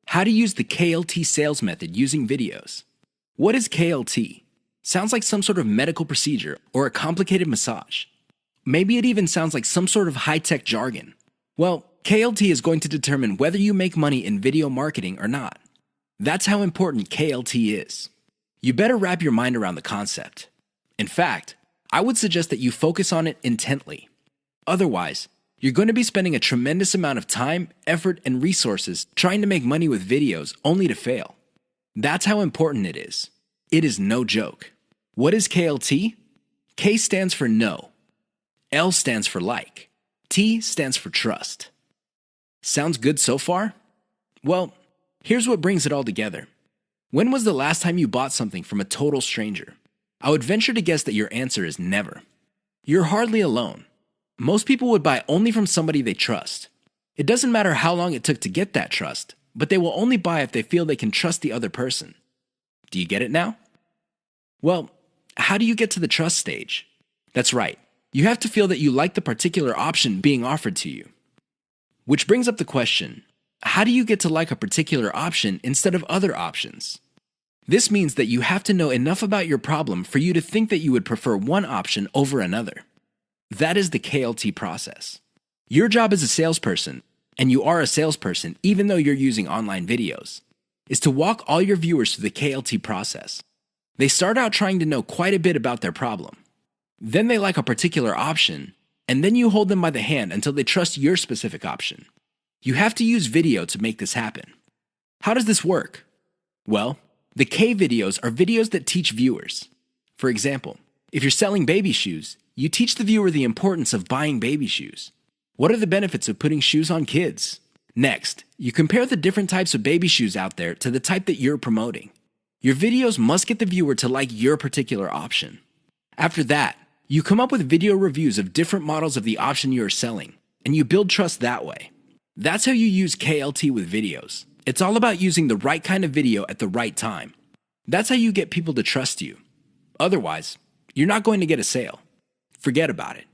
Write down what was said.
How to use the KLT sales method using videos. What is KLT? Sounds like some sort of medical procedure or a complicated massage. Maybe it even sounds like some sort of high-tech jargon. Well, KLT is going to determine whether you make money in video marketing or not. That's how important KLT is. You better wrap your mind around the concept. In fact, I would suggest that you focus on it intently. Otherwise, you're going to be spending a tremendous amount of time, effort, and resources trying to make money with videos only to fail. That's how important it is. It is no joke. What is KLT? K stands for no. L stands for like. T stands for trust. Sounds good so far? Well, here's what brings it all together. When was the last time you bought something from a total stranger? I would venture to guess that your answer is never. You're hardly alone. Most people would buy only from somebody they trust. It doesn't matter how long it took to get that trust, but they will only buy if they feel they can trust the other person. Do you get it now? Well, how do you get to the trust stage? That's right. You have to feel that you like the particular option being offered to you. Which brings up the question, how do you get to like a particular option instead of other options? This means that you have to know enough about your problem for you to think that you would prefer one option over another. That is the KLT process. Your job as a salesperson, and you are a salesperson even though you're using online videos, is to walk all your viewers through the KLT process. They start out trying to know quite a bit about their problem. Then they like a particular option, and then you hold them by the hand until they trust your specific option. You have to use video to make this happen. How does this work? Well, the K videos are videos that teach viewers. For example, if you're selling baby shoes, you teach the viewer the importance of buying baby shoes. What are the benefits of putting shoes on kids? Next, you compare the different types of baby shoes out there to the type that you're promoting. Your videos must get the viewer to like your particular option. After that, you come up with video reviews of different models of the option you are selling, and you build trust that way. That's how you use KLT with videos. It's all about using the right kind of video at the right time. That's how you get people to trust you. Otherwise, you're not going to get a sale. Forget about it.